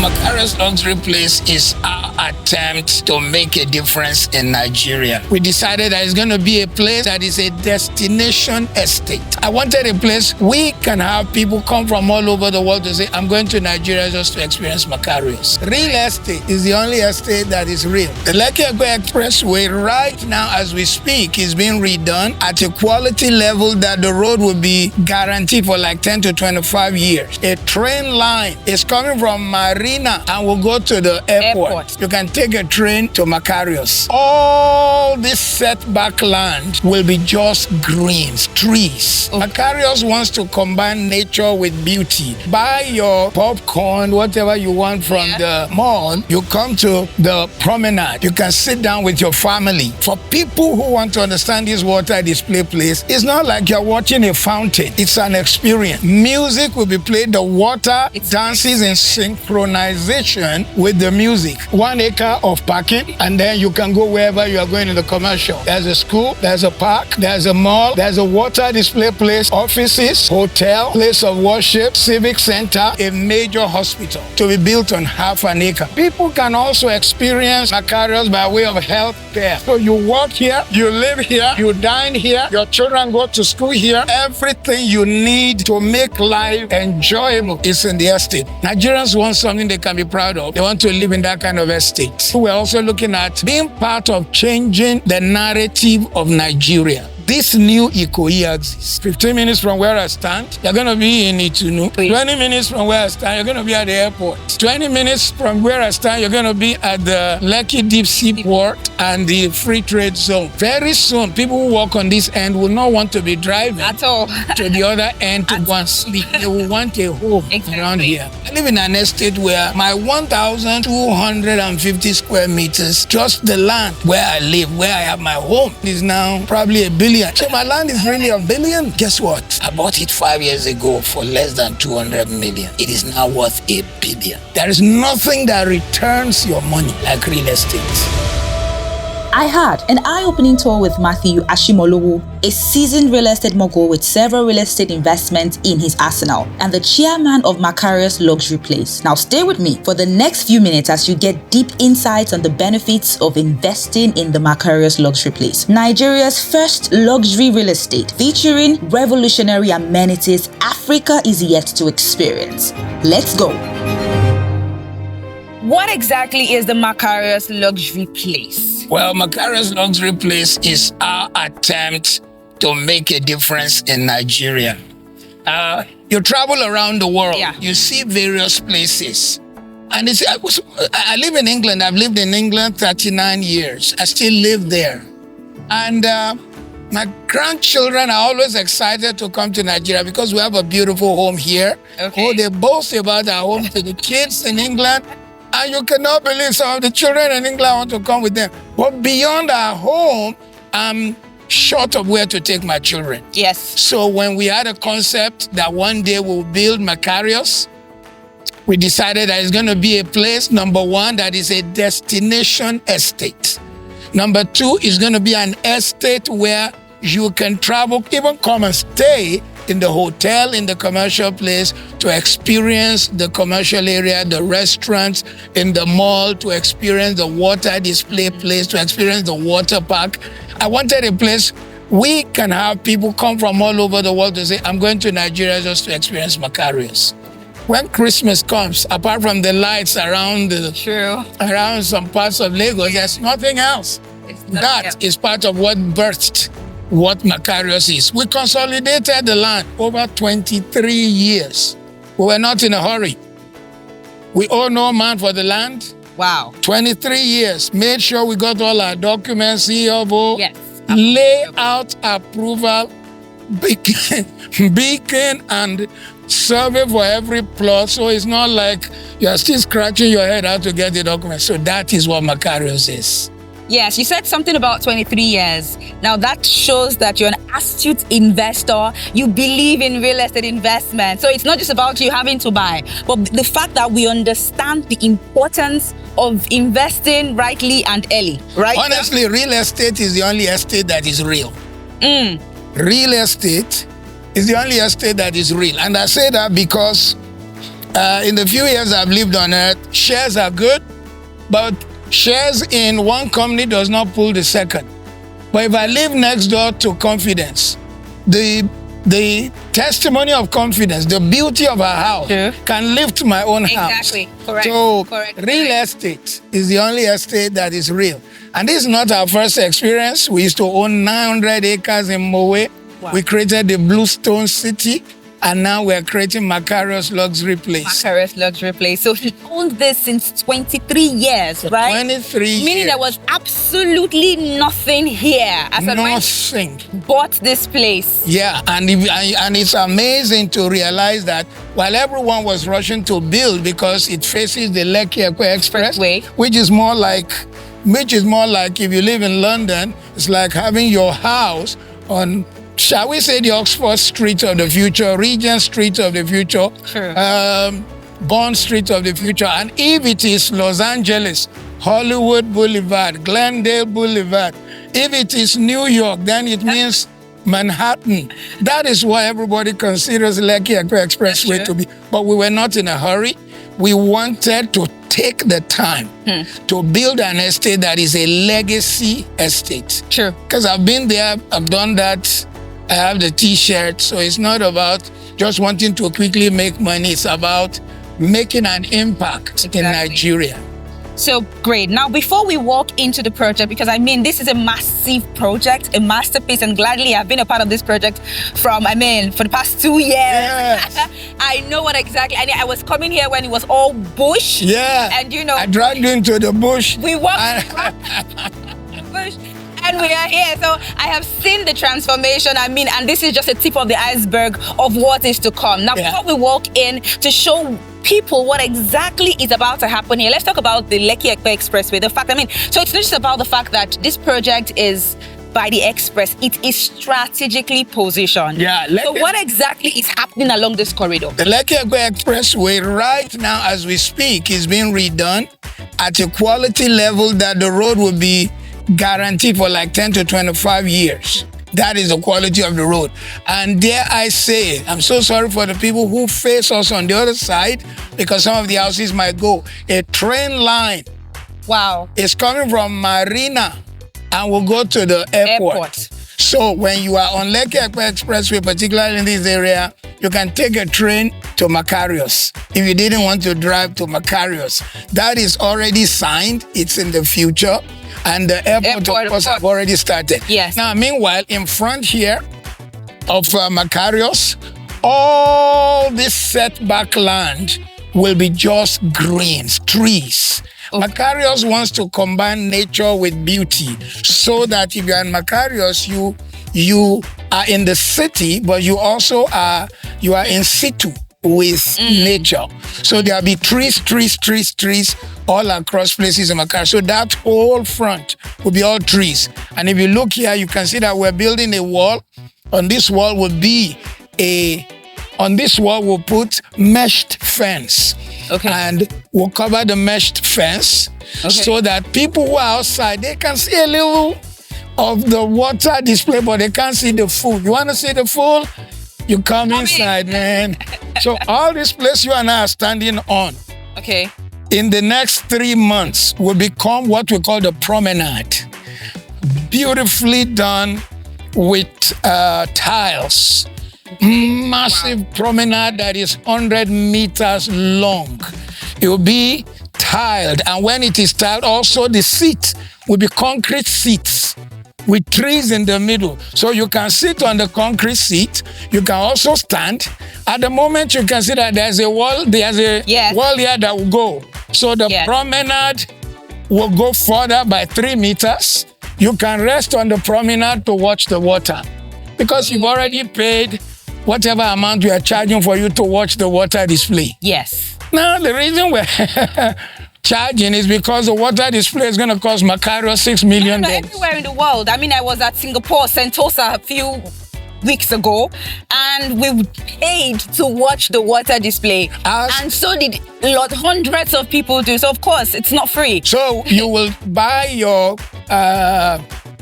Makarios Luxury Place is our attempt to make a difference in Nigeria. We decided that it's going to be a place that is a destination estate. I wanted a place we can have people come from all over the world to say, I'm going to Nigeria just to experience Makarios. Real estate is the only estate that is real. The Lekki Expressway right now as we speak is being redone at a quality level that the road will be guaranteed for like 10 to 25 years. A train line is coming from Marina and will go to the airport. You can take a train to Makarios. All this setback land will be just greens, trees. Makarios wants to combine nature with beauty. Buy your popcorn, whatever you want from the mall. You come to the promenade. You can sit down with your family. For people who want to understand this water display place, it's not like you're watching a fountain. It's an experience. Music will be played. The water dances in synchronization with the music. 1 acre of parking, and then you can go wherever you are going in the commercial. There's a school, there's a park, there's a mall, there's a water display place, offices, hotel, place of worship, civic center, a major hospital to be built on half an acre. People can also experience Makarios by way of health care. So you work here, you live here, you dine here, your children go to school here. Everything you need to make life enjoyable is in the estate. Nigerians want something they can be proud of. They want to live in that kind of estate. We're also looking at being part of changing the narrative of Nigeria. This new Ikoyi axis, 15 minutes from where I stand, you're going to be in Itunu. 20 minutes from where I stand, you're going to be at the airport. 20 minutes from where I stand, you're going to be at the Lekki Deep Sea Port and the Free Trade Zone. Very soon, people who walk on this end will not want to be driving at all to the other end to go and sleep. They will want a home around here. I live in an estate where my 1,250 square meters, just the land where I live, where I have my home, is now probably $1 billion. So my land is really $1 billion. Guess what? I bought it 5 years ago for less than 200 million. It is now worth $1 billion. There is nothing that returns your money like real estate. I had an eye-opening tour with Matthew Ashimolowo, a seasoned real estate mogul with several real estate investments in his arsenal, and the chairman of Makarios Luxury Place. Now stay with me for the next few minutes as you get deep insights on the benefits of investing in the Makarios Luxury Place, Nigeria's first luxury real estate featuring revolutionary amenities Africa is yet to experience. Let's go. What exactly is the Makarios Luxury Place? Well, Makarios Luxury Place is our attempt to make a difference in Nigeria. You travel around the world, you see various places. And I live in England. I've lived in England 39 years. I still live there. And my grandchildren are always excited to come to Nigeria because we have a beautiful home here. Oh, they boast about our home to the kids in England. And you cannot believe some of the children in England want to come with them. But beyond our home, I'm short of where to take my children. Yes. So when we had a concept that one day we'll build Makarios, we decided that it's going to be a place, number one, that is a destination estate. Number two, is going to be an estate where you can travel, even come and stay in the hotel, in the commercial place, to experience the commercial area, the restaurants, in the mall, to experience the water display place, to experience the water park. I wanted a place we can have people come from all over the world to say, I'm going to Nigeria just to experience Makarios. When Christmas comes, apart from the lights around around some parts of Lagos, there's nothing else. That is part of what birthed what Makarios is. We consolidated the land over 23 years. We were not in a hurry. We owe no man for the land. Wow. 23 years. Made sure we got all our documents, CFO, layout approval, beacon and survey for every plot. So it's not like you're still scratching your head how to get the documents. So that is what Makarios is. Yes, you said something about 23 years. Now that shows that you're an astute investor. You believe in real estate investment. So it's not just about you having to buy, but the fact that we understand the importance of investing rightly and early, right? Honestly, real estate is the only estate that is real. Real estate is the only estate that is real. And I say that because In the few years I've lived on earth, shares are good, but shares in one company does not pull the second. But if I live next door to confidence, the testimony of confidence, the beauty of a house can lift my own house. Exactly. Correct. So Correct. real estate is the only estate that is real. And this is not our first experience. We used to own 900 acres in Mowe. Wow. We created the Bluestone City. And now we're creating Makarios Luxury Place. Makarios Luxury Place. So he owned this since 23 years, right? 23 years. Meaning there was absolutely nothing here. As Nothing. Bought this place. Yeah, and it's amazing to realize that while everyone was rushing to build because it faces the Lekki Expressway, which is more like if you live in London, it's like having your house on, shall we say, the Oxford Street of the future, Regent Street of the future, Bond Street of the future. And if it is Los Angeles, Hollywood Boulevard, Glendale Boulevard, if it is New York, then it means Manhattan. That is why everybody considers Lekki Expressway to be. But we were not in a hurry. We wanted to take the time to build an estate that is a legacy estate. Sure. Because I've been there, I've done that. I have the t-shirt, so it's not about just wanting to quickly make money. It's about making an impact in Nigeria. So great. Now, before we walk into the project, because I mean, this is a massive project, a masterpiece, and gladly I've been a part of this project for the past 2 years. Yes. I know what exactly. I was coming here when it was all bush. Yeah. And you know, I dragged you into the bush. We walked the bush. And we are here. So I have seen the transformation. I mean, and this is just a tip of the iceberg of what is to come. Now, before we walk in, to show people what exactly is about to happen here, let's talk about the Lekki Expressway. So it's not just about the fact that this project is by the express, it is strategically positioned. Yeah. So what exactly is happening along this corridor? The Lekki Expressway right now as we speak is being redone at a quality level that the road will be guaranteed for like 10 to 25 years. That is the quality of the road. And dare I say, I'm so sorry for the people who face us on the other side, because some of the houses might go. A train line is coming from Marina and will go to the airport. So when you are on Lekki Expressway, particularly in this area, you can take a train to Makarios if you didn't want to drive to Makarios. That is already signed. It's in the future. And the airport of course, have already started. Yes. Now, meanwhile, in front here of Makarios, all this setback land will be just greens, trees. Makarios wants to combine nature with beauty so that if you're in Makarios, you are in the city, but you also you are in situ with nature. So there'll be trees all across places in Makarios. So that whole front will be all trees. And if you look here, you can see that we're building a wall. On this wall will be we'll put meshed fence. And we'll cover the meshed fence so that people who are outside, they can see a little of the water display, but they can't see the full. You want to see the full? You come inside, man. So all this place you and I are standing on, in the next 3 months will become what we call the promenade. Beautifully done with tiles. Massive promenade that is 100 meters long. It will be tiled, and when it is tiled, also the seat will be concrete seats with trees in the middle. So you can sit on the concrete seat. You can also stand. At the moment, you can see that there's a wall. There's a wall here that will go. So the promenade will go further by 3 meters. You can rest on the promenade to watch the water because you've already paid whatever amount we are charging for you to watch the water display. Yes. Now, the reason we're charging is because the water display is going to cost Makarios $6 million. Everywhere in the world. I mean, I was at Singapore, Sentosa a few weeks ago, and we paid to watch the water display. And so did hundreds of people do. So, of course, it's not free. So you will buy your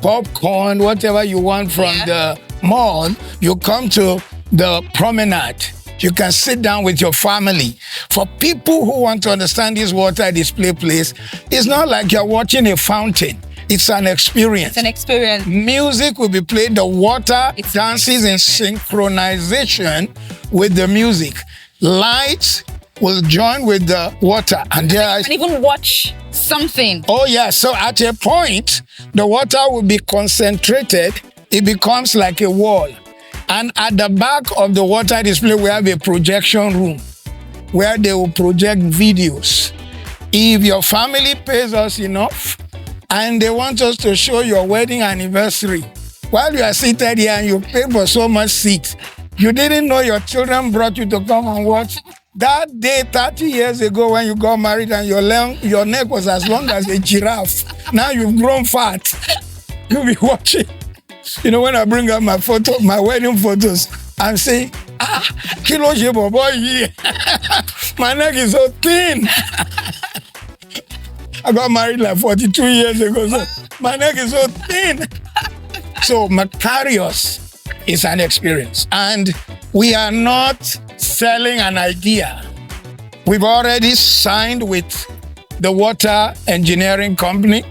popcorn, whatever you want from the mall. You come to the promenade. You can sit down with your family. For people who want to understand this water display place, it's not like you're watching a fountain. It's an experience. It's an experience. Music will be played. The water dances in synchronization with the music. Lights will join with the water. And there is... And even watch something. Oh, yeah. So at a point, the water will be concentrated. It becomes like a wall. And at the back of the water display, we have a projection room where they will project videos. If your family pays us enough and they want us to show your wedding anniversary, while you are seated here and you pay for so much seat, you didn't know your children brought you to come and watch. That day, 30 years ago, when you got married and your neck was as long as a giraffe, now you've grown fat. You'll be watching. You know, when I bring up my wedding photos, I'm saying, kilo shebo boy here. My neck is so thin. I got married like 42 years ago, so my neck is so thin. So Makarios is an experience. And we are not selling an idea. We've already signed with the water engineering company.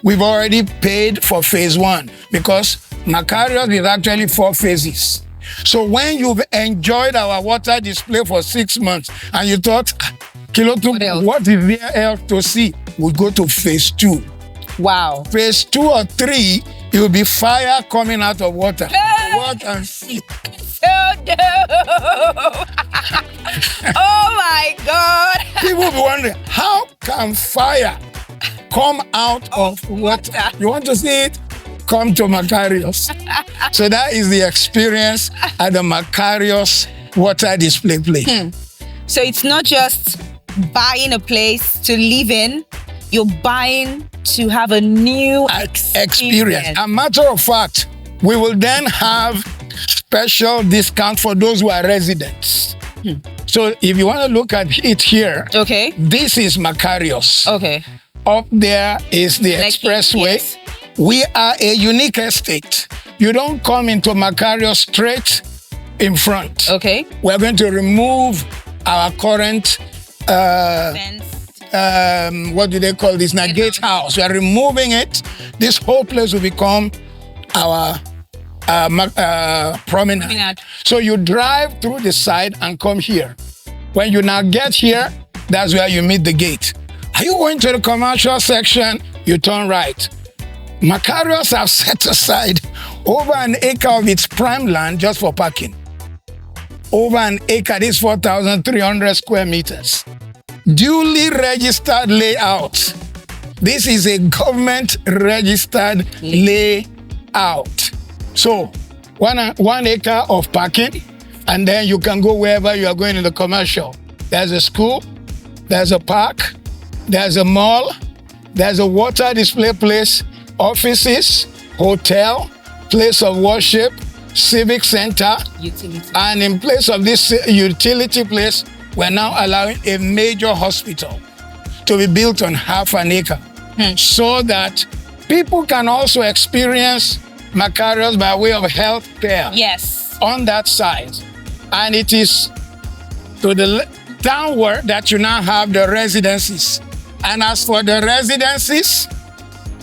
We've already paid for phase 1 because Makarios is actually 4 phases. So when you've enjoyed our water display for 6 months and you thought, what is there else to see? We'll go to phase 2. Wow. Phase 2 or 3, it will be fire coming out of water. Watch and see. So dope. Oh my God. People will be wondering, how can fire come out of water? You want to see it? Come to Makarios. So that is the experience at the Makarios water display place. So it's not just buying a place to live in, you're buying to have a new experience. As a matter of fact, we will then have special discount for those who are residents. So if you want to look at it here, okay, this is Makarios. Okay. Up there is the Lekki, expressway. yes. We are a unique estate. You don't come into Makarios straight in front. Okay. We're going to remove our current what do they call this? Now, gatehouse. We are removing it. This whole place will become our promenade. So you drive through the side and come here. When you now get here, that's where you meet the gate. Are you going to the commercial section? You turn right. Makarios have set aside over an acre of its prime land just for parking. Over an acre, this is 4,300 square meters. Duly registered layout. This is a government registered layout. So 1 acre of parking, and then you can go wherever you are going in the commercial. There's a school, there's a park, there's a mall, there's a water display place, offices, hotel, place of worship, civic center, utility. And in place of this utility place, we're now allowing a major hospital to be built on half an acre so that people can also experience Makarios by way of health care. Yes. On that side. And it is to the downward that you now have the residences. And as for the residences,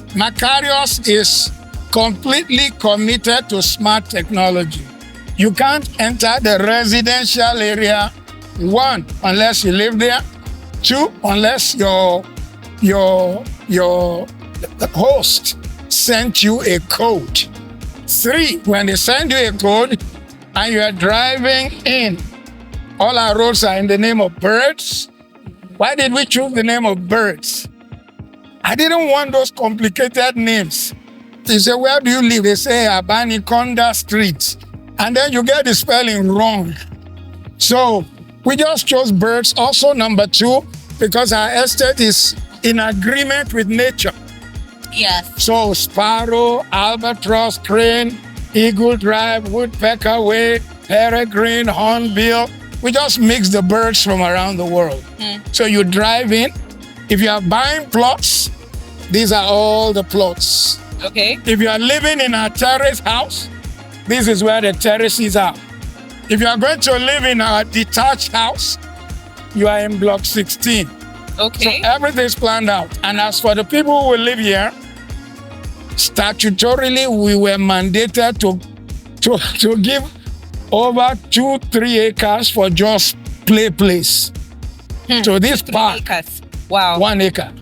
Makarios is completely committed to smart technology. You can't enter the residential area, 1, unless you live there, 2, unless your host sent you a code, 3, when they send you a code and you are driving in, all our roads are in the name of birds. Why did we choose the name of birds? I didn't want those complicated names. They say, where do you live? They say, Abanikonda Street. And then you get the spelling wrong. So we just chose birds. Also, number 2, because our estate is in agreement with nature. Yes. So sparrow, albatross, crane, eagle drive, woodpecker way, peregrine, hornbill. We just mix the birds from around the world. So you drive in. If you are buying plots, these are all the plots. Okay. If you are living in a terrace house, this is where the terraces are. If you are going to live in a detached house, you are in block 16. Okay. So everything is planned out. And as for the people who will live here, statutorily, we were mandated to give over 2-3 acres for just play place. So this park, Acres. Wow. 1 acre.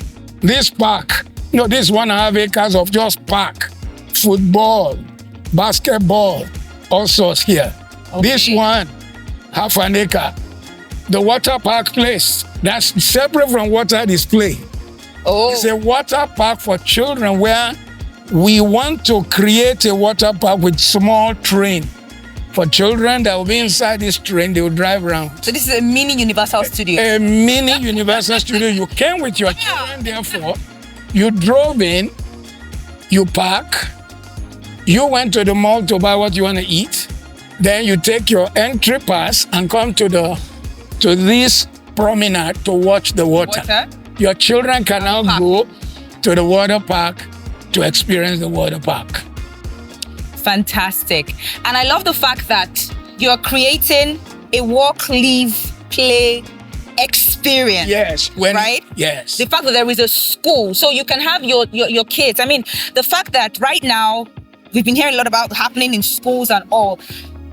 This park, this 1.5 acres of just park, football, basketball, all sorts here. Okay. This one, 0.5 acre. The water park place, that's separate from water display. Oh. It's a water park for children where we want to create a water park with small train. For children that will be inside this train, they will drive around. So this is a mini Universal Studio. A mini Universal Studio. You came with your children, therefore, you drove in, you park, you went to the mall to buy what you want to eat, then you take your entry pass and come to this promenade to watch the water. Your children can now go to the water park to experience the water park. Fantastic. And I love the fact that you're creating a walk, live, play experience. Yes. Right? Yes. The fact that there is a school, so you can have your kids. I mean, the fact that right now, we've been hearing a lot about happening in schools and all.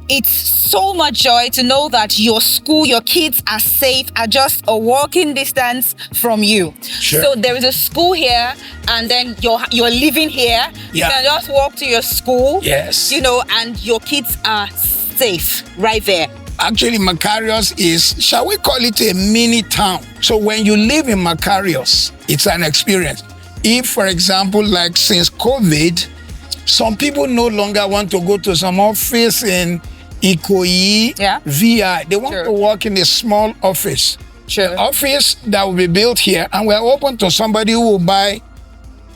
It's so much joy to know that your school, your kids are safe, are just a walking distance from you. Sure. So there is a school here, and then you're living here. You can just walk to your school. Yes. And your kids are safe right there. Actually, Makarios is, shall we call it a mini town? So when you live in Makarios, it's an experience. If, for example, like since COVID, some people no longer want to go to some office in Ikoyi, VI. They want to work in a small office. Sure. The office that will be built here, and we're open to somebody who will buy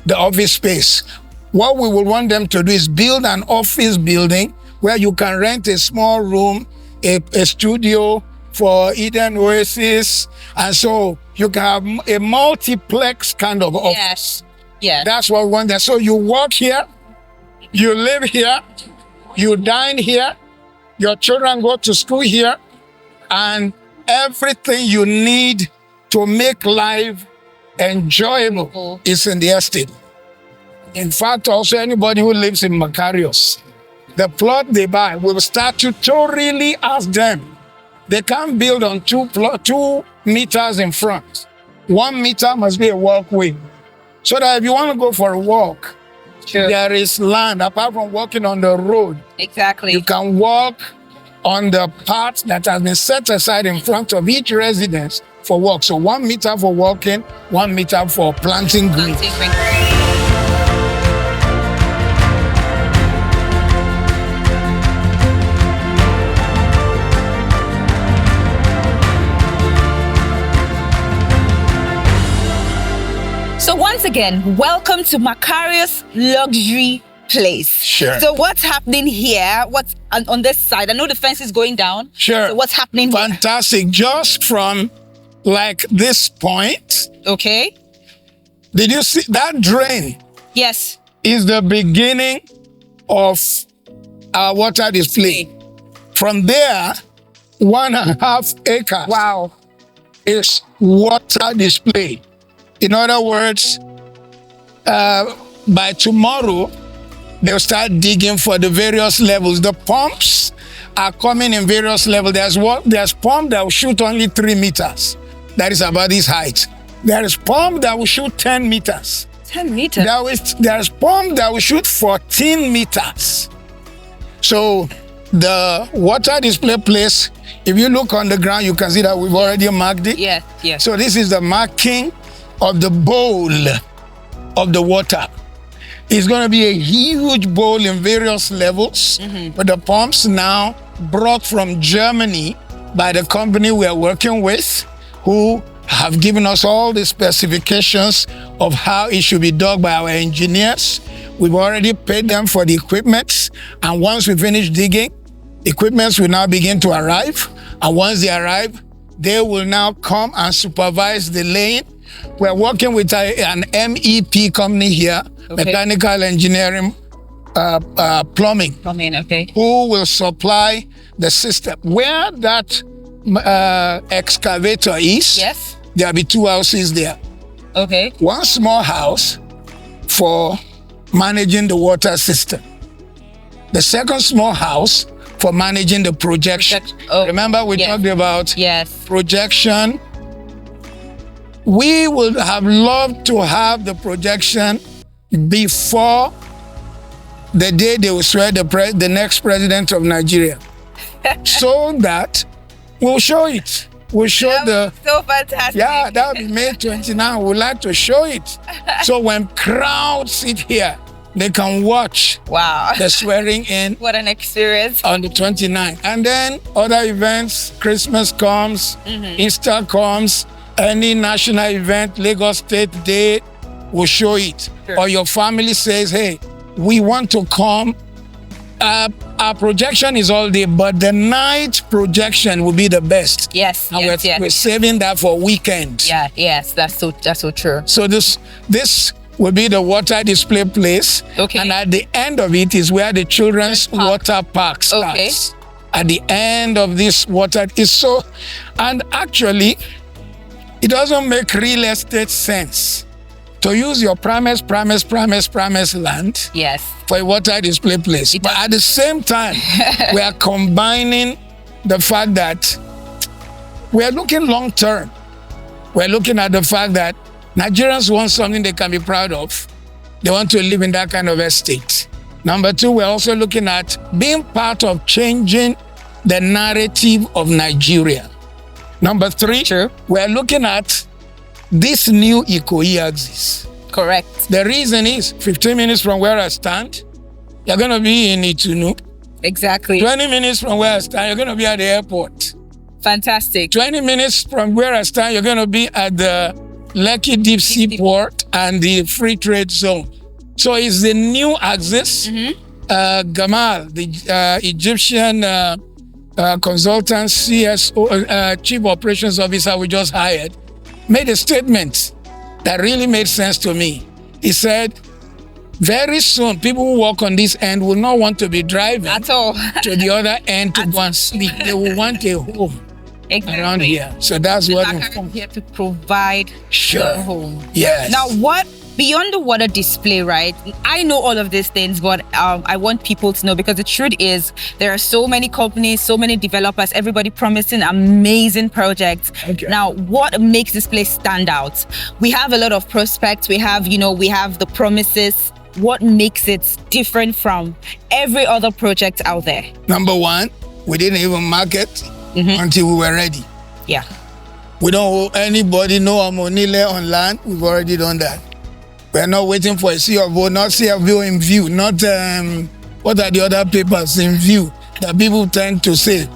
the office space. What we will want them to do is build an office building where you can rent a small room, a studio for Eden Oasis, and so you can have a multiplex kind of office. Yes. Yeah. That's what we want there. So you work here, you live here, you dine here, your children go to school here, and everything you need to make life enjoyable is in the estate. In fact, also anybody who lives in Makarios, the plot they buy will statutorily ask them. They can't build on 2 meters in front. 1 meter must be a walkway. So that if you want to go for a walk, there is land apart from walking on the road. Exactly. You can walk on the path that has been set aside in front of each residence for walk. So 1 meter for walking, 1 meter for planting green. So once again, welcome to Makarios Luxury Place. Sure. So what's happening here? What's on this side? I know the fence is going down. Sure. So what's happening here? Fantastic. Just from like this point. Okay. Did you see that drain? Yes. Is the beginning of our water display. From there, 1.5 acres. Wow. Is water display. In other words, by tomorrow, they'll start digging for the various levels. The pumps are coming in various levels. There's pump that will shoot only 3 meters. That is about this height. There is pump that will shoot 10 meters. 10 meters? There's pump that will shoot 14 meters. So the water display place, if you look on the ground, you can see that we've already marked it. Yes, yes. So this is the marking of the bowl of the water. It's going to be a huge bowl in various levels, but the pumps now brought from Germany by the company we are working with, who have given us all the specifications of how it should be dug by our engineers. We've already paid them for the equipment, and once we finish digging, equipment will now begin to arrive, and once they arrive, they will now come and supervise the laying. We're working with an MEP company here, mechanical engineering, plumbing, okay, who will supply the system. Where that excavator is, Yes. there'll be 2 houses there. Okay. One small house for managing the water system. The second small house for managing the projection. Oh, Remember we talked about yes. projection. We would have loved to have the projection before the day they will swear the next president of Nigeria. So that we'll show it. We'll show So fantastic. Yeah, that will be May 29. We'd like to show it. So when crowds sit here, they can watch Wow. the swearing in What an experience. on the 29th. And then other events, Christmas comes, Easter comes, any national event, Lagos State Day, will show it. Sure. Or your family says, hey, we want to come. Our projection is all day, but the night projection will be the best. Yes, And yes, we're yes. saving that for weekends. Yeah, yes, that's so true. So this will be the water display place. Okay. And at the end of it is where the children's water park starts. Okay. At the end of this water is so, and actually, it doesn't make real estate sense to use your premise land Yes. for a water display place. It But does. at the same time, we are combining the fact that we are looking long term. We're looking at the fact that Nigerians want something they can be proud of. They want to live in that kind of estate. Number 2, we're also looking at being part of changing the narrative of Nigeria. Number 3, True. we're looking at this new Ikoyi axis. Correct. The reason is 15 minutes from where I stand, you're going to be in Itunu. Exactly. 20 minutes from where I stand, you're going to be at the airport. Fantastic. 20 minutes from where I stand, you're going to be at the Lekki Deep Sea Port and the Free Trade Zone. So it's the new axis. Gamal, the Egyptian consultant, CSO, Chief Operations Officer we just hired, made a statement that really made sense to me. He said, very soon, people who walk on this end will not want to be driving At all. to the other end to go and sleep. They will want a home around here. So that's what I'm here to provide Sure. a home. Yes. Now, what beyond the water display, right? I know all of these things, but I want people to know, because the truth is there are so many companies, so many developers, everybody promising amazing projects. Okay. Now, what makes this place stand out? We have a lot of prospects. We have the promises. What makes it different from every other project out there? Number 1, we didn't even market until we were ready. Yeah. We don't owe anybody no amonile on land. We've already done that. We're not waiting for a CFO, not CFO in view, not what are the other papers in view that people tend to say,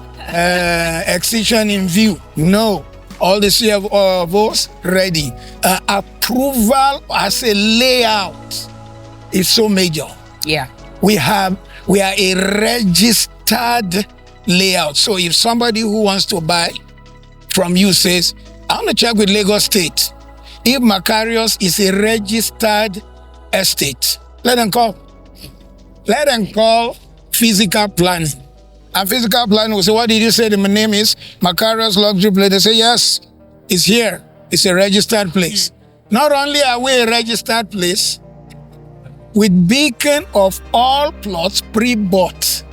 excision in view. No, all the CFOs ready. Approval as a layout is so major. Yeah. We are a registered layout. So if somebody who wants to buy from you says, I want to check with Lagos State. If Makarios is a registered estate, let them call. Let them call physical planning. And physical planning will say, what did you say the name is? Makarios Luxury Properties. They say, yes, it's here. It's a registered place. Not only are we a registered place, with beacon of all plots pre-bought.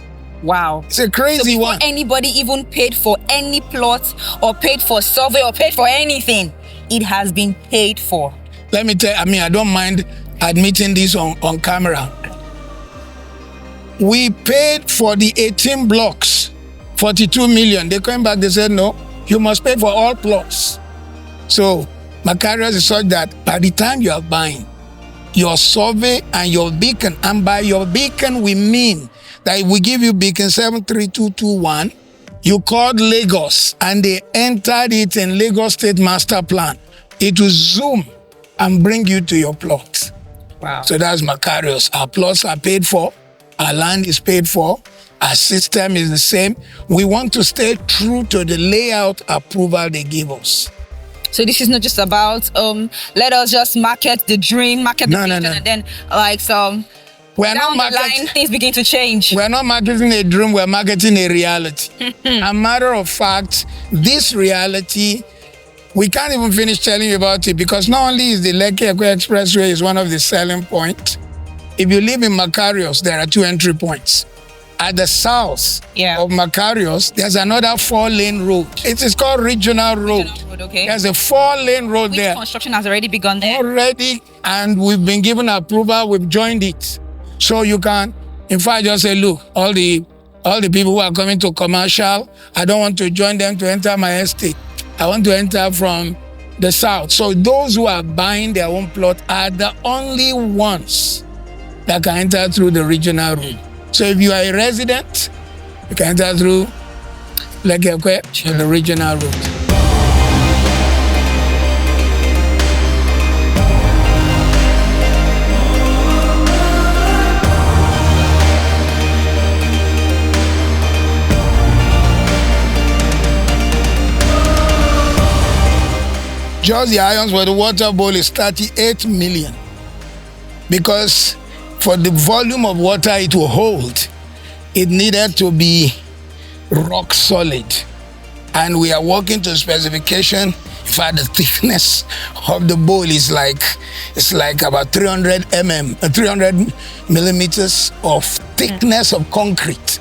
Wow. It's a crazy one. Anybody even paid for any plot or paid for survey or paid for anything, it has been paid for. Let me tell you, I don't mind admitting this on camera. We paid for the 18 blocks, 42 million. They came back, they said, no, you must pay for all plots. So Makarios is such that by the time you are buying, your survey and your beacon, and by your beacon we mean that if we give you beacon 73221, you called Lagos and they entered it in Lagos State Master Plan, it will zoom and bring you to your plot. Wow. So that's Makarios. Our plots are paid for, our land is paid for, our system is the same. We want to stay true to the layout approval they give us. So this is not just about let us just market the dream, market the vision, and then like some We're Down not the line, things begin to change. We're not marketing a dream, we're marketing a reality. A matter of fact, this reality, we can't even finish telling you about it because not only is the Lekki Expressway is one of the selling points. If you live in Makarios, there are 2 entry points. At the south of Makarios, there's another 4-lane road. It is called Regional Road. Okay. There's a 4-lane road there. Construction has already begun there. Already, and we've been given approval, we've joined it. So you can, in fact, just say, look, all the people who are coming to commercial, I don't want to join them to enter my estate. I want to enter from the south. So those who are buying their own plot are the only ones that can enter through the regional road. So if you are a resident, you can enter through Lekki, the regional road. Just the ions for the water bowl is 38 million. Because for the volume of water it will hold, it needed to be rock solid. And we are working to specification. In fact, the thickness of the bowl is like about 300 millimeters of thickness of concrete.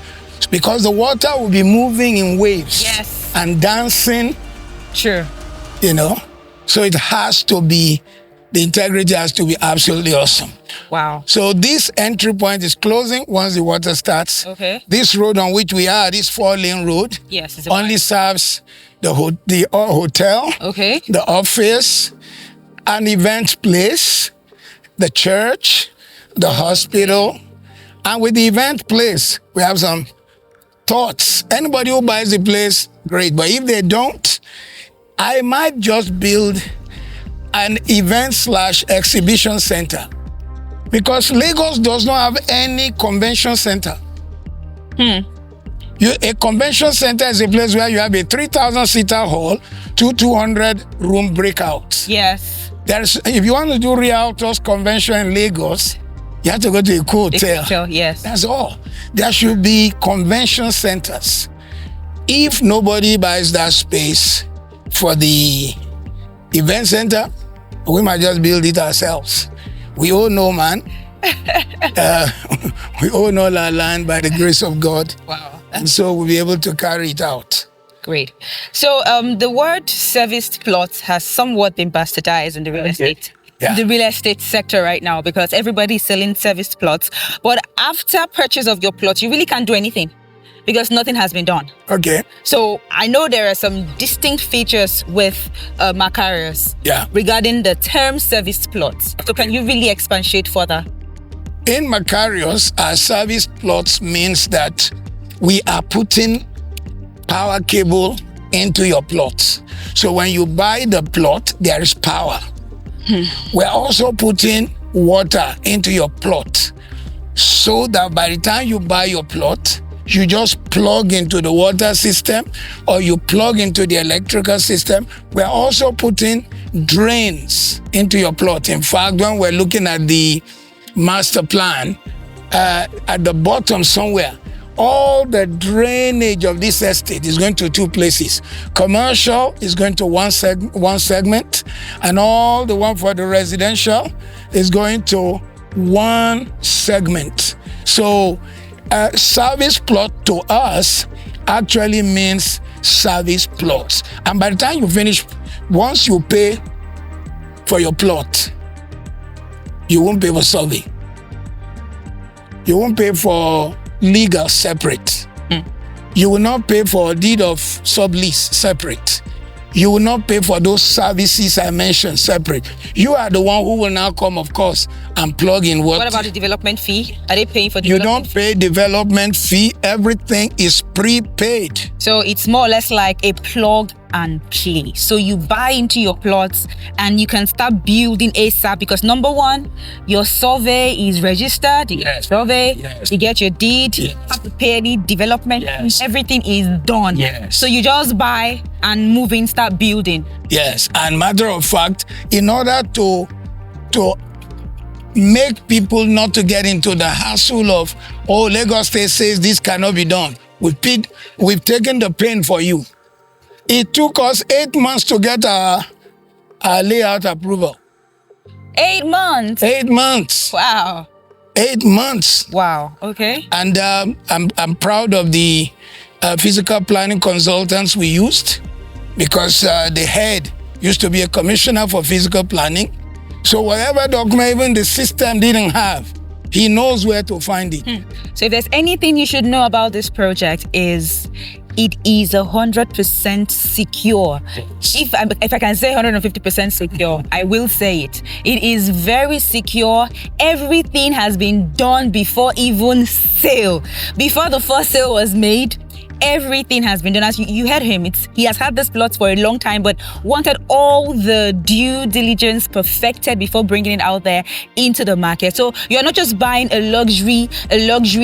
Because the water will be moving in waves and dancing. Sure. You know? So it has to be, the integrity has to be absolutely awesome. Wow. So this entry point is closing once the water starts. Okay. This road on which we are, this 4-lane road, only serves the hotel, the office, an event place, the church, the hospital. And with the event place, we have some thoughts. Anybody who buys the place, great. But if they don't, I might just build an event/exhibition center because Lagos does not have any convention center. A convention center is a place where you have a 3,000-seater hall, 200-room breakouts. Yes. If you want to do Realtors convention in Lagos, you have to go to a cool hotel. Yes. That's all. There should be convention centers. If nobody buys that space for the event center, we might just build it ourselves. We all know, man. We own all our land by the grace of God. Wow. And so we'll be able to carry it out. Great. So the word serviced plots has somewhat been bastardized in the real estate. The real estate sector right now because everybody's selling serviced plots. But after purchase of your plot, you really can't do anything because nothing has been done. Okay. So I know there are some distinct features with Makarios regarding the term serviced plots. So can you really expatiate further? In Makarios, our service plots means that we are putting power cable into your plot. So when you buy the plot, there is power. We're also putting water into your plot so that by the time you buy your plot, you just plug into the water system or you plug into the electrical system. We're also putting drains into your plot. In fact, when we're looking at the master plan, at the bottom somewhere, all the drainage of this estate is going to 2 places. Commercial is going to one segment, and all the one for the residential is going to one segment. So service plot to us actually means service plots. And by the time you finish, once you pay for your plot, you won't pay for survey. You won't pay for legal separate. You will not pay for deed of sublease separate. You will not pay for those services I mentioned separate. You are the one who will now come, of course, and plug in what. What about the development fee? Are they paying for You development don't pay development fee. Everything is prepaid. So it's more or less like a plug and play. So you buy into your plots and you can start building ASAP because number one, your survey is registered. You get your survey, you get your deed, you have to pay any development. Everything is done. So you just buy and move in, start building. Yes, and matter of fact, in order to make people not to get into the hassle of, oh, Lagos State says this cannot be done. We've taken the pain for you. It took us 8 months to get our layout approval. 8 months? 8 months. Wow. 8 months. Wow. Okay. And I'm proud of the physical planning consultants we used, because the head used to be a commissioner for physical planning. So whatever document even the system didn't have, he knows where to find it. So if there's anything you should know about this project, is it is 100% secure. If I can say 150% secure, I will say it. It is very secure. Everything has been done before even sale. Before the first sale was made, everything has been done. As you heard him, he has had this plot for a long time, but wanted all the due diligence perfected before bringing it out there into the market. So you're not just buying a luxury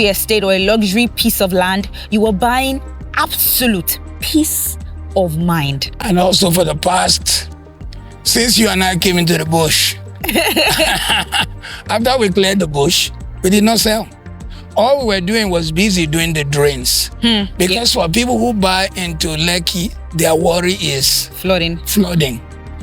estate or a luxury piece of land. You are buying absolute peace of mind. And also for the past, since you and I came into the bush, after we cleared the bush, we did not sell. All we were doing was busy doing the drains. Because for people who buy into Lekki, their worry is flooding.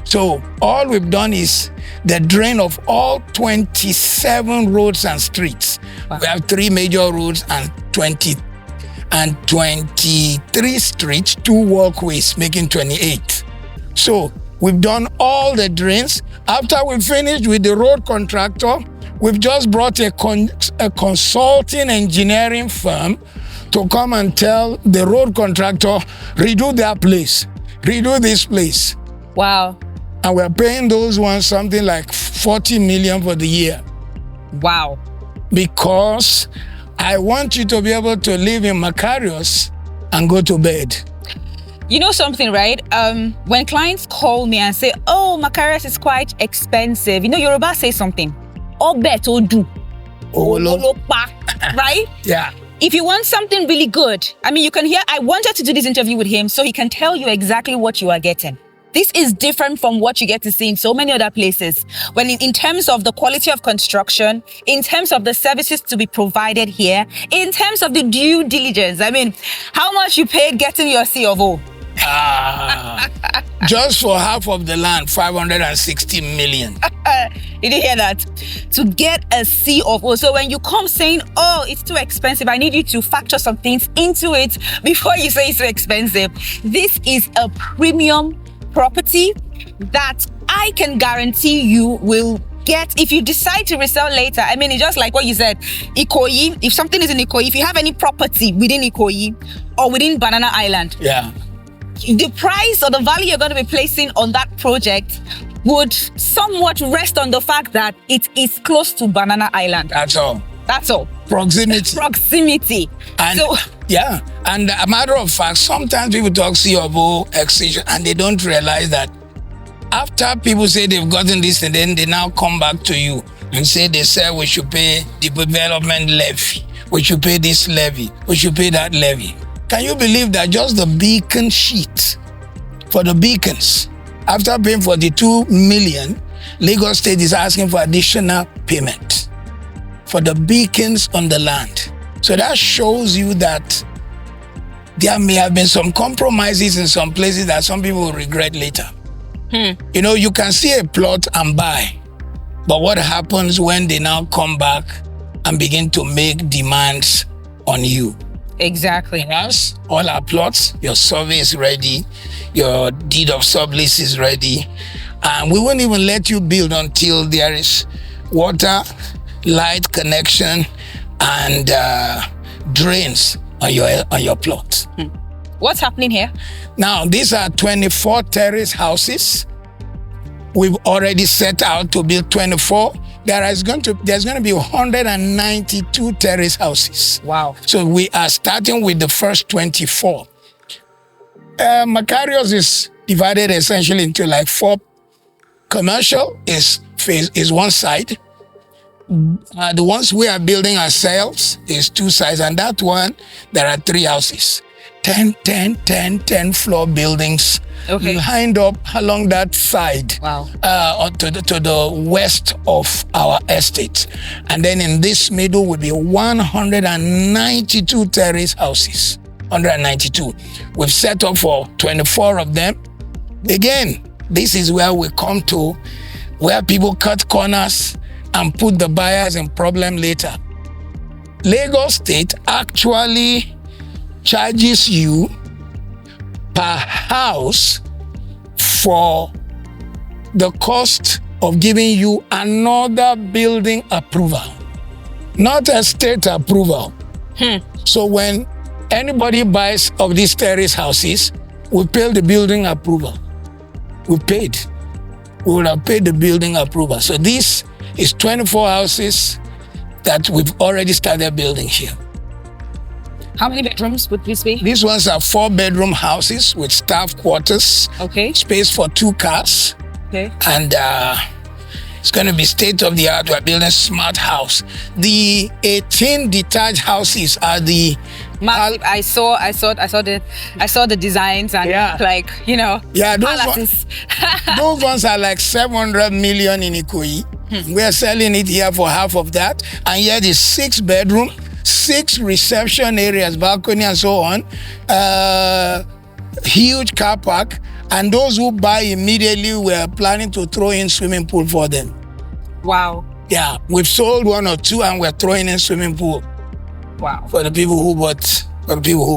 So all we've done is the drain of all 27 roads and streets. Wow. We have 3 major roads and 23 streets, 2 walkways, making 28. So we've done all the drains. After we finished with the road contractor, we've just brought a consulting engineering firm to come and tell the road contractor, redo that place, redo this place. Wow. And we're paying those ones something like 40 million for the year. Wow. Because I want you to be able to live in Makarios and go to bed. You know something, right? When clients call me and say, oh, Makarios is quite expensive, you know, Yoruba say something. Obe to do. Right? Yeah. If you want something really good, I mean, you can hear, I wanted to do this interview with him so he can tell you exactly what you are getting. This is different from what you get to see in so many other places. When in terms of the quality of construction, in terms of the services to be provided here, in terms of the due diligence, I mean, how much you paid getting your C of O? Just for half of the land, 560 million. Did you hear that? To get a C of O. So when you come saying, oh, it's too expensive, I need you to factor some things into it before you say it's too expensive. This is a premium property that I can guarantee you will get if you decide to resell later. I mean, it's just like what you said, Ikoyi. If something is in Ikoyi, if you have any property within Ikoyi or within Banana Island, yeah, the price or the value you're going to be placing on that project would somewhat rest on the fact that it is close to Banana Island. That's all. That's all. Proximity. And so, yeah, and a matter of fact, sometimes people talk C of O, excision, and they don't realize that after people say they've gotten this, and then they now come back to you and say they said we should pay the development levy, we should pay this levy, we should pay that levy. Can you believe that just the beacon sheet for the beacons, after paying for the 2 million, Lagos State is asking for additional payment for the beacons on the land. So that shows you that there may have been some compromises in some places that some people will regret later. You know, you can see a plot and buy, but what happens when they now come back and begin to make demands on you? Exactly. Yes, all our plots, your survey is ready, your deed of sublease is ready, and we won't even let you build until there is water, light connection, and drains on your plot. What's happening here? Now, these are 24 terrace houses. We've already set out to build 24. There's going to be 192 terrace houses. Wow. So we are starting with the first 24. Makarios is divided essentially into like 4. Commercial is one side. The ones we are building ourselves is 2 sides, and that one, there are 3 houses. 10 floor buildings lined up along that side. Wow. To the west of our estate. And then in this middle would be 192 terrace houses. 192. We've set up for 24 of them. Again, this is where we come to, where people cut corners and put the buyers in problem later. Lagos State actually charges you per house for the cost of giving you another building approval, not a state approval. So when anybody buys of these terrace houses, we pay the building approval. We paid. We would have paid the building approval. So this is 24 houses that we've already started building here. How many bedrooms would this be? These ones are 4-bedroom houses with staff quarters. Okay. Space for 2 cars. Okay. And it's going to be state-of-the-art. We're building a smart house. The 18 detached houses are the Massive. I saw the designs and those palaces. Those ones are like 700 million in Ikoyi. We're selling it here for half of that. And here is 6-bedroom, 6 reception areas, balcony and so on. Huge car park. And those who buy immediately, we're planning to throw in swimming pool for them. Wow. Yeah, we've sold 1 or 2 and we're throwing in swimming pool. Wow. For the people who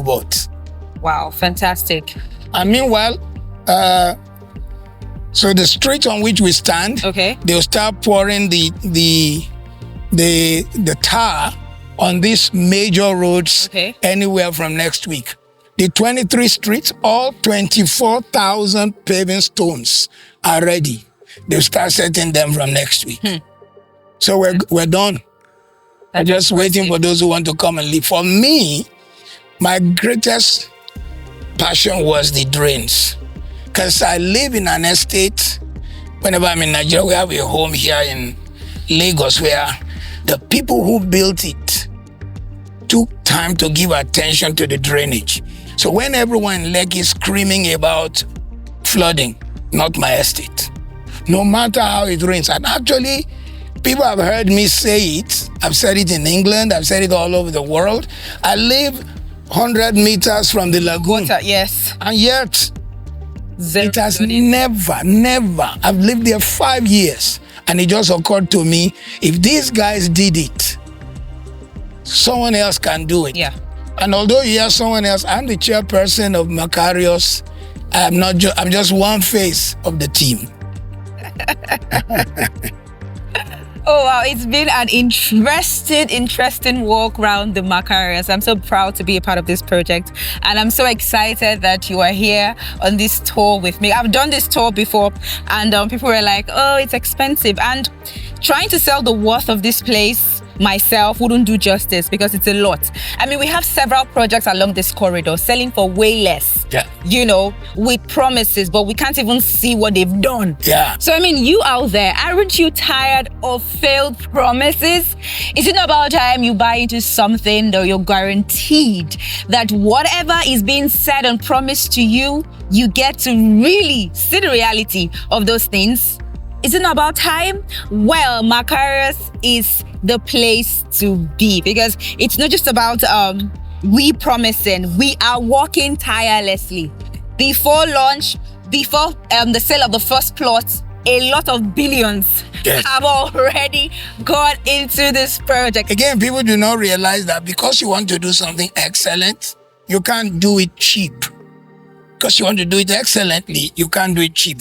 bought. Wow, fantastic. And meanwhile, so the street on which we stand, they'll start pouring the tar on these major roads anywhere from next week. The 23 streets, all 24,000 paving stones are ready. They'll start setting them from next week. So we're done. I'm just waiting for those who want to come and live. For me, my greatest passion was the drains. Because I live in an estate. Whenever I'm in Nigeria, we have a home here in Lagos where the people who built it took time to give attention to the drainage. So when everyone in Lekki is screaming about flooding, not my estate. No matter how it rains. And actually, people have heard me say it. I've said it in England. I've said it all over the world. I live 100 meters from the lagoon. Water, yes. And yet, it has never, I've lived there 5 years. And it just occurred to me, if these guys did it, someone else can do it. Yeah. And although you hear someone else, I'm the chairperson of Makarios. I'm just one face of the team. Oh wow, it's been an interesting walk around the Makarios. I'm so proud to be a part of this project, and I'm so excited that you are here on this tour with me. I've done this tour before, and people were like, "Oh, it's expensive," and trying to sell the worth of this place myself wouldn't do justice because it's a lot. I mean, we have several projects along this corridor selling for way less. Yeah. You know, with promises, but we can't even see what they've done. Yeah. So I mean, you out there, aren't you tired of failed promises? Is it not about time you buy into something that you're guaranteed that whatever is being said and promised to you, you get to really see the reality of those things? Is it not about time? Well, Makarios is the place to be, because it's not just about we promising. We are working tirelessly. Before launch, before the sale of the first plot, a lot of billions have already gone into this project. Again, people do not realize that because you want to do something excellent, you can't do it cheap. Because you want to do it excellently, you can't do it cheap.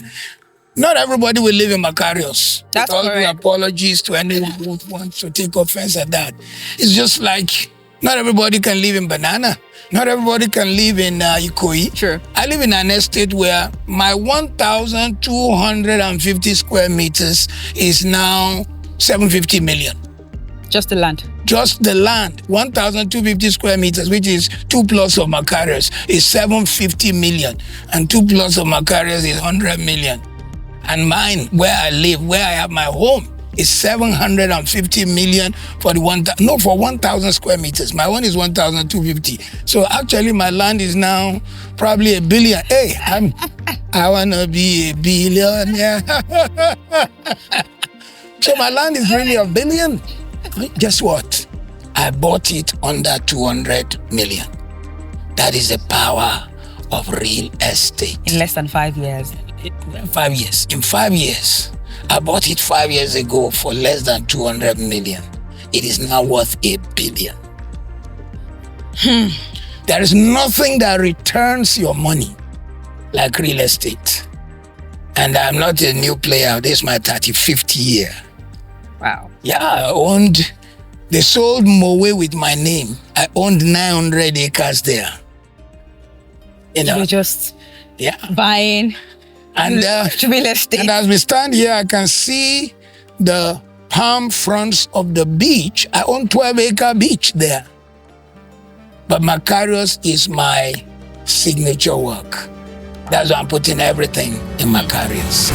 Not everybody will live in Makarios. That's all correct. the apologies to anyone who wants to take offense at that. It's just like not everybody can live in Banana. Not everybody can live in Ikoyi. Sure. I live in an estate where my 1,250 square meters is now 750 million. Just the land. Just the land, 1,250 square meters, which is 2 plots of Makarios, is 750 million. And 2 plots of Makarios is 100 million. And mine, where I live, where I have my home, is 750 million for the for 1,000 square meters. My one is 1,250. So actually my land is now probably $1 billion. Hey, I wanna be a billionaire. So my land is really $1 billion. Guess what? I bought it under 200 million. That is the power of real estate. In less than 5 years. 5 years. In 5 years. I bought it 5 years ago for less than 200 million. It is now worth $1 billion. There is nothing that returns your money like real estate. And I'm not a new player. This is my 35th year. Wow. Yeah, they sold Mowe with my name. I owned 900 acres there. You know, You're just buying and real estate. And as we stand here, I can see the palm fronts of the beach. I own 12-acre beach there. But Makarios is my signature work. That's why I'm putting everything in Makarios.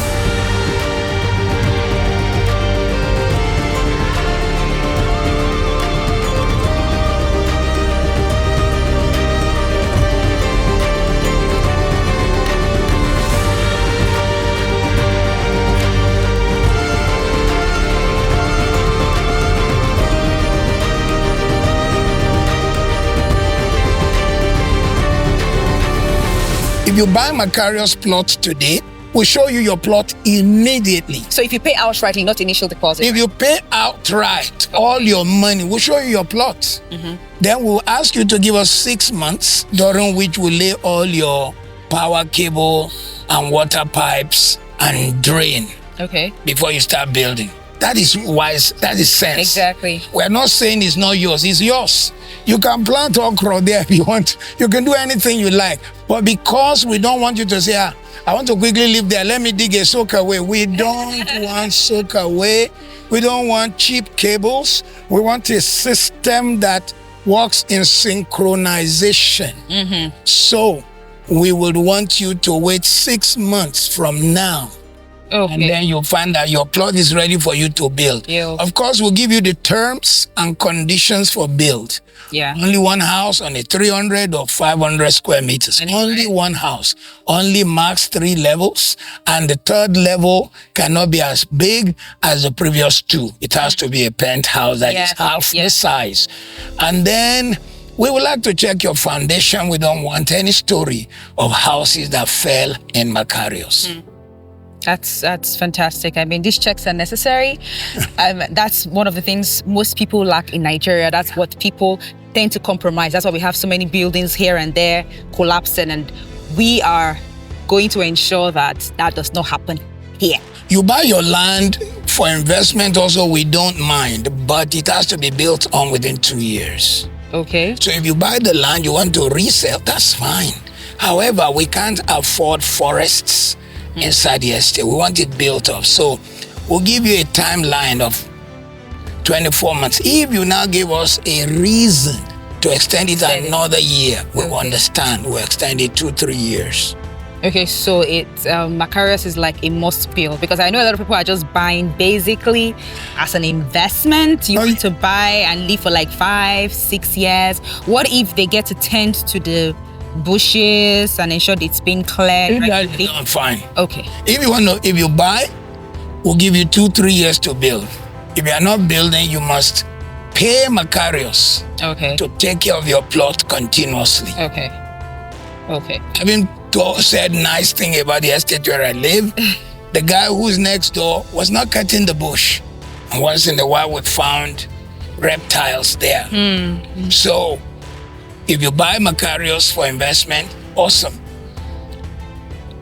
If you buy Makarios plot today, we'll show you your plot immediately. So if you pay outrightly, not initial deposit. If you pay outright all your money, we'll show you your plot. Then we'll ask you to give us 6 months, during which we'll lay all your power cable and water pipes and drain. Okay. Before you start building. That is wise, that is sense. Exactly. We're not saying it's not yours, it's yours. You can plant okra there if you want. You can do anything you like. But because we don't want you to say, I want to quickly live there, let me dig a soak away. We don't want soak away. We don't want cheap cables. We want a system that works in synchronization. So we would want you to wait 6 months from now. Okay. And then you'll find that your plot is ready for you to build. Of course, we'll give you the terms and conditions for build. Only one house on a 300 or 500 square meters. Only one house. Only max 3 levels. And the third level cannot be as big as the previous 2. It has to be a penthouse that is half the size. And then we would like to check your foundation. We don't want any story of houses that fell in Makarios. That's fantastic. I mean, these checks are necessary. That's one of the things most people lack in Nigeria. That's what people tend to compromise. That's why we have so many buildings here and there collapsing, and we are going to ensure that that does not happen here. You buy your land for investment also, we don't mind, but it has to be built on within 2 years. Okay. So if you buy the land you want to resell, that's fine. However, we can't afford forests inside the estate. We want it built up. So we'll give you a timeline of 24 months. If you now give us a reason to extend it another year, we will understand. We'll extend it 2-3 years. Okay, so it's Makarios is like a must build, because I know a lot of people are just buying basically as an investment. You need to buy and live for like 5-6 years. What if they get to tend to the bushes and ensure it's been cleared? Fine. Okay. If you buy, we'll give you 2-3 years to build. If you are not building, you must pay Makarios to take care of your plot continuously. Okay. Having said nice thing about the estate where I live, the guy who's next door was not cutting the bush. And once in a while we found reptiles there. So if you buy Makarios for investment, awesome.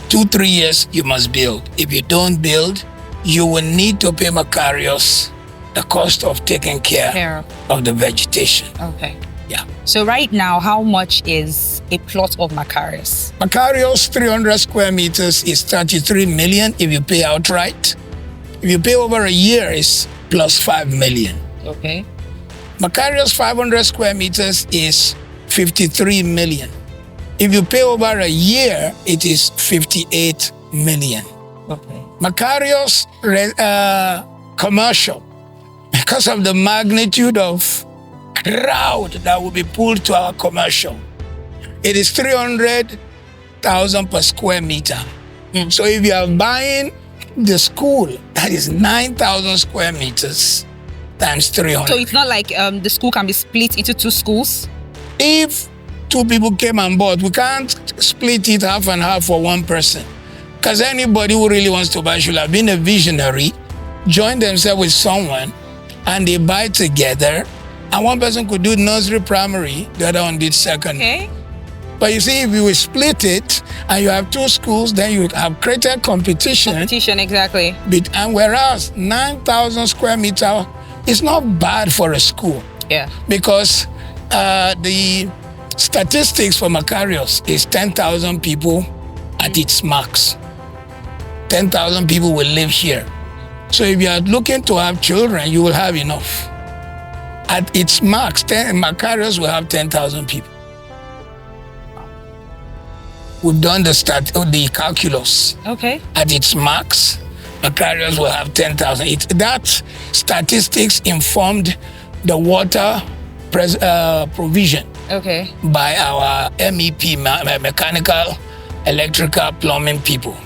2-3 years, you must build. If you don't build, you will need to pay Makarios the cost of taking care of the vegetation. Okay. Yeah. So right now, how much is a plot of Makarios? Makarios 300 square meters is 33 million if you pay outright. If you pay over a year, it's plus 5 million. Okay. Makarios 500 square meters is 53 million. If you pay over a year, it is 58 million. Okay. Makarios commercial because of the magnitude of crowd that will be pulled to our commercial. It is 300,000 per square meter. So if you are buying the school, that is 9,000 square meters times 300. So it's not like the school can be split into 2 schools? If 2 people came on board, we can't split it half and half for 1 person. Because anybody who really wants to buy should have been a visionary, join themselves with someone, and they buy together. And 1 person could do nursery, primary, the other one did secondary. Okay. But you see, if you will split it and you have 2 schools, then you have created competition. Competition, exactly. And whereas 9,000 square meter is not bad for a school. Yeah. Because the statistics for Makarios is 10,000 people at its max. 10,000 people will live here. So if you are looking to have children, you will have enough. At its max, Makarios will have 10,000 people. We've done the calculus. Okay. At its max, Makarios will have 10,000. That statistics informed the water provision. Okay. By our MEP, mechanical, electrical, plumbing people.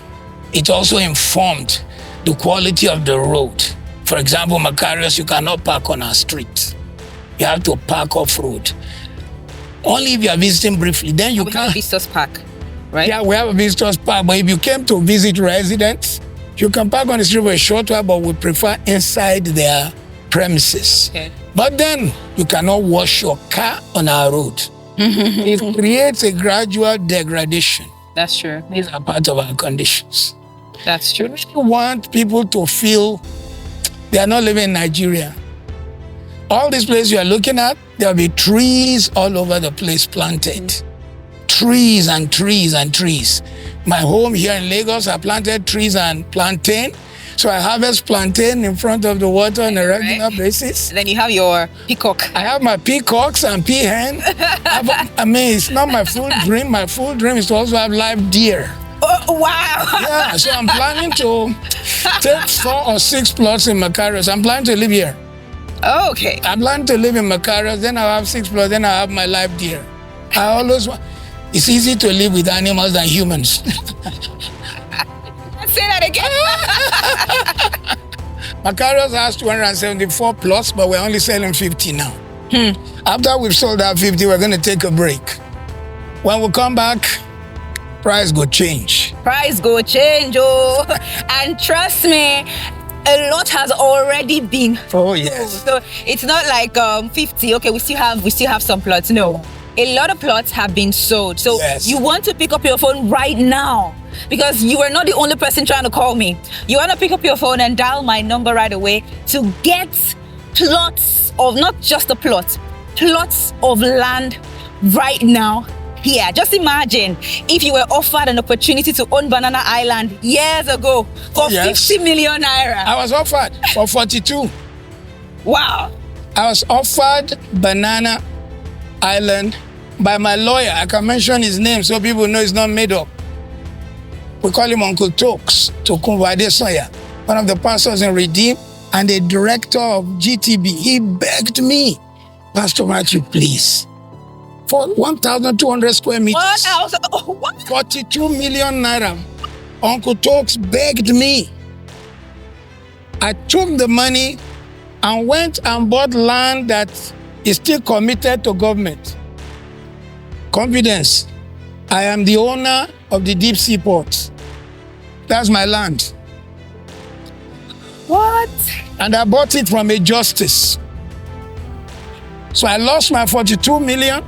It also informed the quality of the road. For example, Makarios, you cannot park on our street. You have to park off-road. Only if you are visiting briefly, then you we can. have a visitors park, right? Yeah, we have a visitors park, but if you came to visit residents, you can park on the street for a short while, but we prefer inside their premises. Okay. But then you cannot wash your car on our road. It creates a gradual degradation. That's true. These are part of our conditions. That's true. We want people to feel they are not living in Nigeria. All these places you are looking at, there will be trees all over the place planted. Trees and trees and trees. My home here in Lagos, I planted trees and plantain. So I harvest plantain in front of the water on a regular basis. Then you have your peacock. I have my peacocks and peahen. I mean, it's not my full dream. My full dream is to also have live deer. Oh, wow. Yeah, so I'm planning to take 4 or 6 plots in Makarios. I'm planning to live here. Oh, okay. I'm planning to live in Makarios, then I'll have 6 plots, then I'll have my live deer. I always want... It's easy to live with animals than humans. Say that again. Makarios has 274 plots, but we're only selling 50 now. After we've sold out 50, we're going to take a break. When we come back, price go change. Price go change, oh. And trust me, a lot has already been. Oh, yes. So it's not like 50, okay, we still have some plots. No. A lot of plots have been sold. So yes. You want to pick up your phone right now, because you are not the only person trying to call me. You want to pick up your phone and dial my number right away to get plots of, not just a plot, plots of land right now here. Just imagine if you were offered an opportunity to own Banana Island years ago for 50 million naira. I was offered for 42. Wow. I was offered Banana Island by my lawyer. I can mention his name so people know it's not made up. We call him Uncle Tokes, Tokunbo Adesoya, one of the pastors in Redeem and the director of GTB. He begged me, Pastor Matthew, please, for 1,200 square meters, 42 million naira. Uncle Tokes begged me. I took the money and went and bought land that is still committed to government. Confidence. I am the owner of the deep sea port. That's my land. What? And I bought it from a justice. So I lost my 42 million.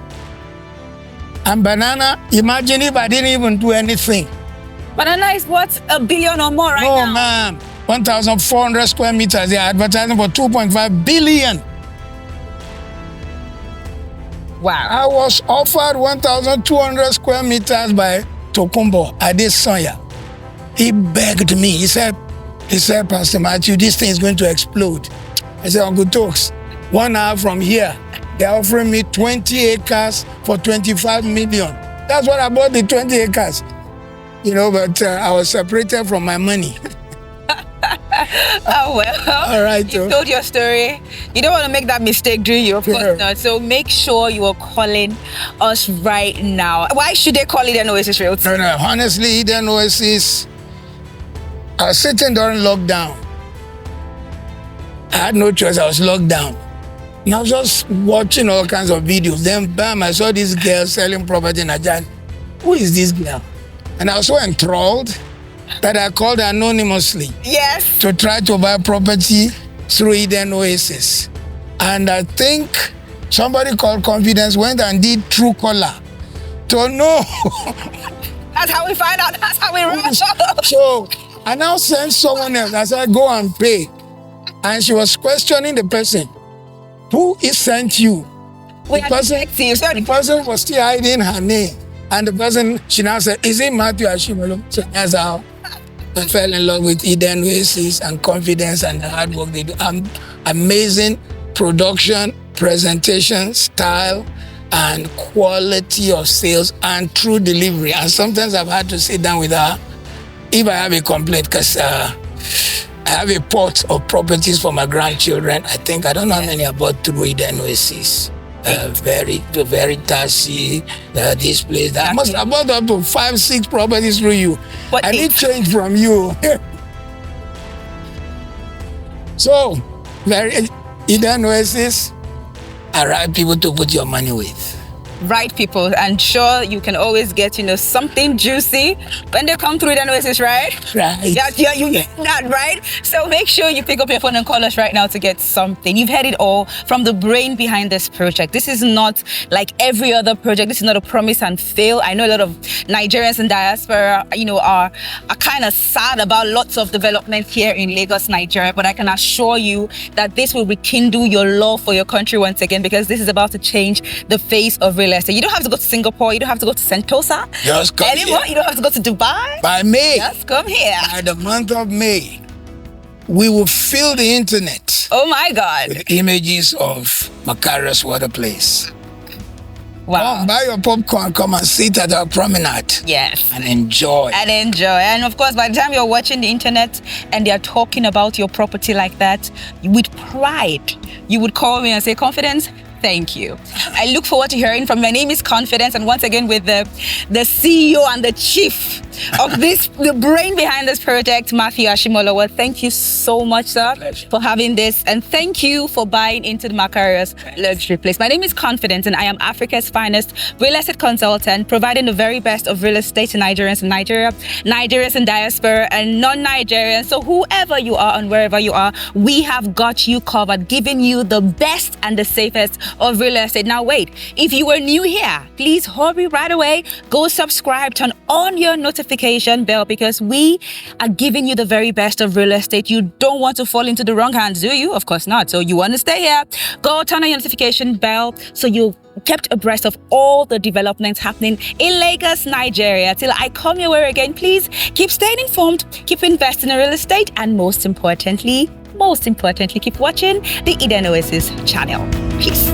And Banana, imagine if I didn't even do anything. Banana is worth $1 billion or more right now. No, ma'am. 1,400 square meters. They are advertising for 2.5 billion. Wow. I was offered 1,200 square meters by Tokunbo Adesoya. He begged me. He said, Pastor Matthew, this thing is going to explode. I said, Uncle Tokes, 1 hour from here, they're offering me 20 acres for 25 million. That's what I bought, the 20 acres. You know, but I was separated from my money. Oh, well. All right. You told your story. You don't want to make that mistake, do you? Of course not. So make sure you are calling us right now. Why should they call Eden Oasis Realty? No. Honestly, Eden Oasis, I was sitting during lockdown. I had no choice. I was locked down. And I was just watching all kinds of videos. Then, bam, I saw this girl selling property in Ajah. Who is this girl? And I was so enthralled that I called anonymously. Yes. To try to buy property through Eden Oasis. And I think somebody called Confidence went and did Truecaller to know. That's how we find out. That's how we run. So I now sent someone else. I said, go and pay. And she was questioning the person. Who is sent you? We are detectives. The person was still hiding her name. And the person, she now said, is it Matthew Ashimolowo? So that's how I fell in love with Eden Oasis and Confidence and the hard work they do. Amazing production, presentation, style, and quality of sales and true delivery. And sometimes I've had to sit down with her if I have a complaint, because I have a pot of properties for my grandchildren. I don't know how many I bought through Eden Oasis. Very tasty, this place. I must have bought up to 5-6 properties through you. But I need change from you. So, Eden Oasis are right people to put your money with. Right people, and sure you can always get something juicy when they come through Eden Oasis, right? Right. Yeah, you get that, right? So make sure you pick up your phone and call us right now to get something. You've heard it all from the brain behind this project. This is not like every other project. This is not a promise and fail. I know a lot of Nigerians in diaspora, are kind of sad about lots of development here in Lagos, Nigeria, but I can assure you that this will rekindle your love for your country once again, because this is about to change the face of real estate. You don't have to go to Singapore. You don't have to go to Sentosa Just come anymore. here. You don't have to go to Dubai. By May. Just come here. By the month of May, we will fill the internet Oh my God. with images of Makarios Place. Wow. Come buy your popcorn, come and sit at our promenade. Yes. And enjoy. And of course, by the time you're watching the internet and they're talking about your property like that, with pride, you would call me and say, Confidence, thank you. I look forward to hearing from you. My name is Confidence, and once again with the CEO and the chief of the brain behind this project, Matthew Ashimolowo. Thank you so much, sir, for having this, and thank you for buying into the Makarios Luxury Place. My name is Confidence, and I am Africa's finest real estate consultant, providing the very best of real estate to Nigerians in Nigeria, Nigerians in diaspora, and non-Nigerians. So whoever you are and wherever you are, we have got you covered, giving you the best and the safest of real estate. Now wait, if you were new here, please hurry right away, go subscribe, turn on your notification bell, because we are giving you the very best of real estate. You don't want to fall into the wrong hands, do you? Of course not. So you want to stay here, go turn on your notification bell so you kept abreast of all the developments happening in Lagos, Nigeria. Till I come your way again, please keep staying informed, keep investing in real estate, and most importantly, keep watching the Eden Oasis channel. Peace.